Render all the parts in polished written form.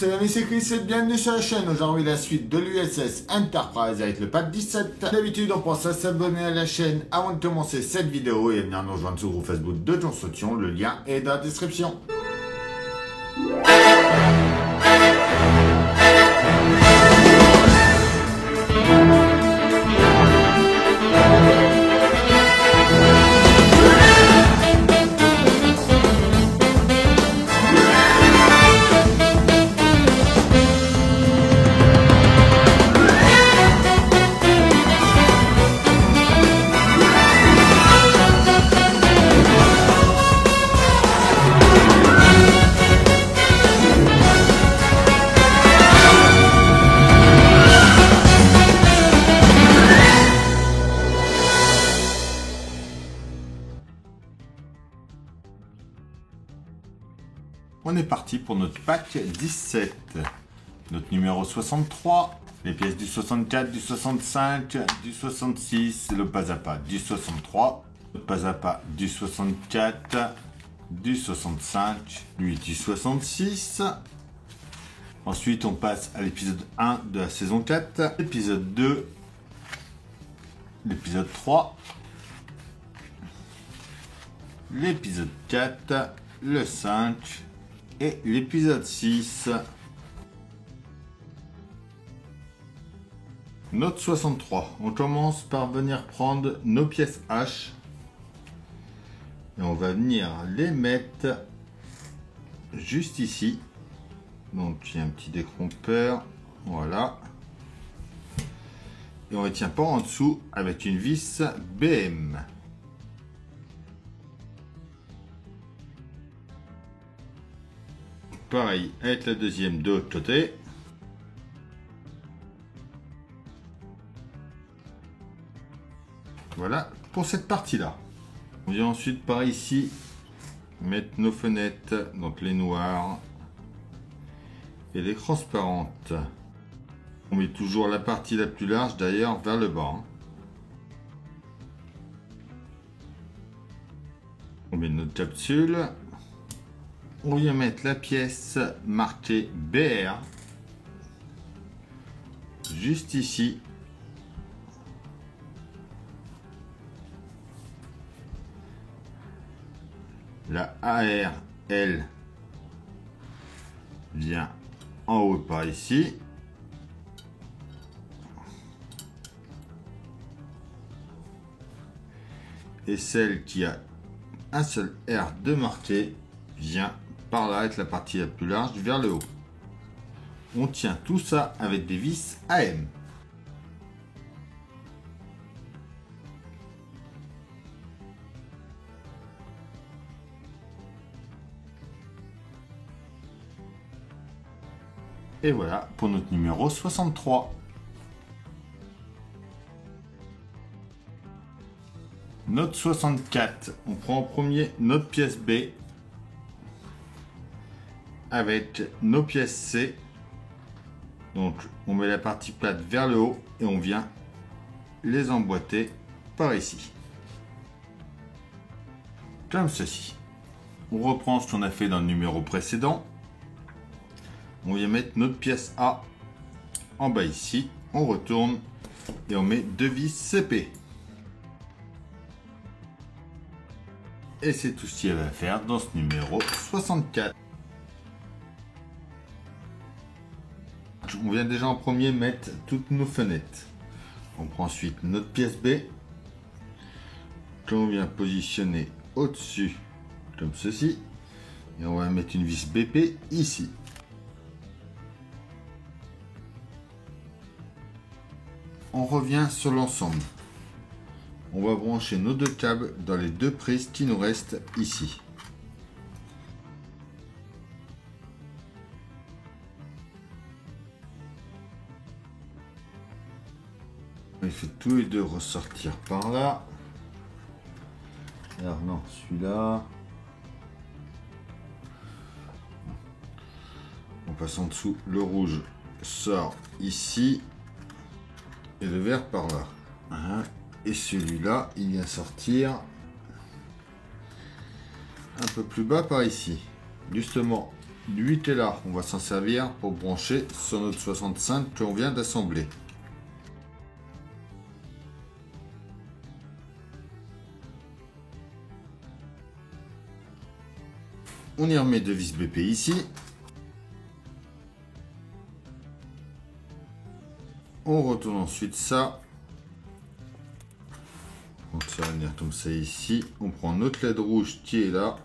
c'est l'ami, c'est Chris et bienvenue sur la chaîne. Aujourd'hui la suite de l'USS Enterprise avec le patch 17. D'habitude on pense à s'abonner à la chaîne avant de commencer cette vidéo et à venir nous rejoindre sur le groupe Facebook de John Saution. Le lien est dans la description. On est parti pour notre pack 17, notre numéro 63, les pièces du 64, du 65, du 66, le pas à pas du 63, le pas à pas du 64, du 65, lui du 66. Ensuite on passe à l'épisode 1 de la saison 4, l'épisode 2, l'épisode 3, l'épisode 4, le 5, et l'épisode 6. Note 63. On commence par venir prendre nos pièces H. Et on va venir les mettre juste ici. Donc il y a un petit décrompeur. Voilà. Et on les tient pas en dessous avec une vis BM. Pareil avec la deuxième de l'autre côté. Voilà pour cette partie là. On vient ensuite par ici mettre nos fenêtres, donc les noires et les transparentes. On met toujours la partie la plus large d'ailleurs vers le bas. On met notre capsule. On vient mettre la pièce marquée BR juste ici. La AR, elle, vient en haut par ici. Et celle qui a un seul R de marqué vient par là avec la partie la plus large vers le haut. On tient tout ça avec des vis AM. Et voilà pour notre numéro 63. Note 64. On prend en premier notre pièce B avec nos pièces C. Donc on met la partie plate vers le haut et on vient les emboîter par ici. Comme ceci. On reprend ce qu'on a fait dans le numéro précédent. On vient mettre notre pièce A en bas ici. On retourne et on met deux vis CP. Et c'est tout ce qu'il y avait à faire dans ce numéro 64. On vient déjà en premier mettre toutes nos fenêtres. On prend ensuite notre pièce B que l'on vient positionner au-dessus comme ceci. Et on va mettre une vis BP ici. On revient sur l'ensemble. On va brancher nos deux câbles dans les deux prises qui nous restent ici. On fait tous les deux ressortir par là. Alors non, celui-là. On passe en dessous, le rouge sort ici et le vert par là. Hein. Et celui-là, il vient sortir un peu plus bas par ici. Justement, 8 est là. On va s'en servir pour brancher sur notre 65 qu'on vient d'assembler. On y remet 2 vis BP ici. On retourne ensuite ça. Donc ça va venir comme ça ici. On prend notre LED rouge qui est là.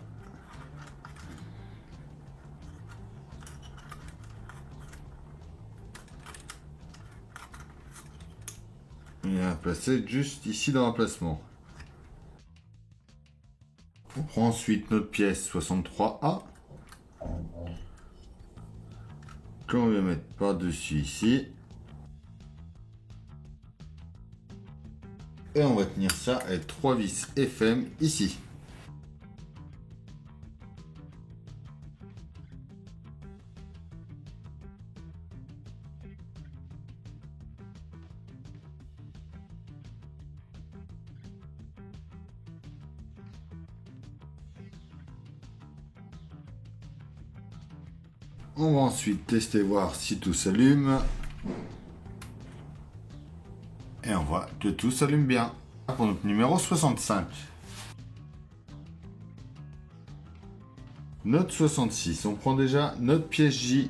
On va placer juste ici dans l'emplacement. On prend ensuite notre pièce 63A. Qu'on va mettre par-dessus ici. Et on va tenir ça avec 3 vis FM ici. On va ensuite tester voir si tout s'allume. Et on voit que tout s'allume bien. Pour notre numéro 65. Notre 66. On prend déjà notre pièce J.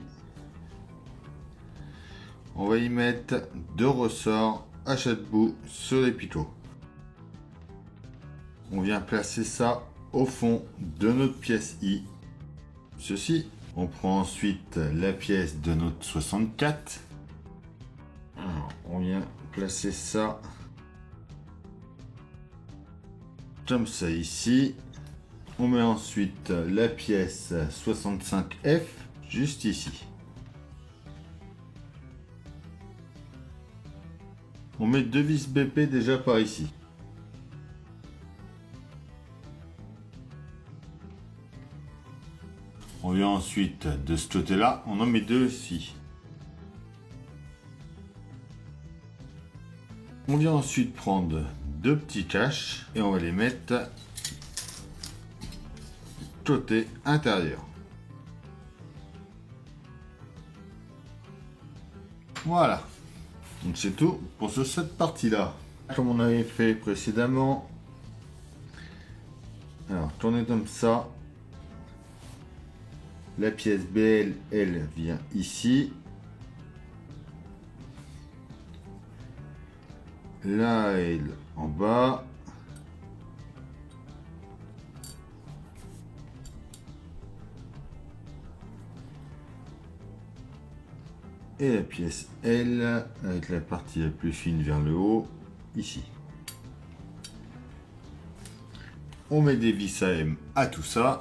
On va y mettre 2 ressorts à chaque bout sur les picots. On vient placer ça au fond de notre pièce I. Ceci. On prend ensuite la pièce de notre 64. Alors, on vient placer ça comme ça ici. On met ensuite la pièce 65F juste ici. On met 2 vis BP déjà par ici. On vient ensuite de ce côté-là, on en met 2 ici. On vient ensuite prendre 2 petits caches et on va les mettre côté intérieur. Voilà. Donc c'est tout pour cette partie-là. Comme on avait fait précédemment. Alors, tournez comme ça. La pièce BL, elle vient ici. Là, elle en bas. Et la pièce L, avec la partie la plus fine vers le haut, ici. On met des vis AM à tout ça.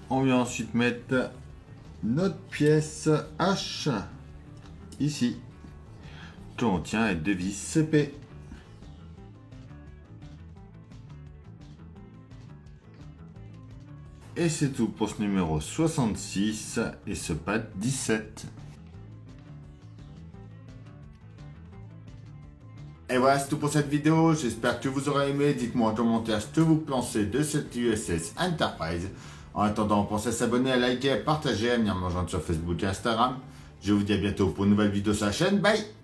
On vient ensuite mettre notre pièce H ici, qu'on tient avec 2 vis CP. Et c'est tout pour ce numéro 66 et ce pad 17. Et voilà, c'est tout pour cette vidéo. J'espère que vous aurez aimé. Dites-moi en commentaire ce que vous pensez de cette USS Enterprise. En attendant, pensez à s'abonner, à liker, à partager, à venir me rejoindre sur Facebook et Instagram. Je vous dis à bientôt pour une nouvelle vidéo sur la chaîne. Bye!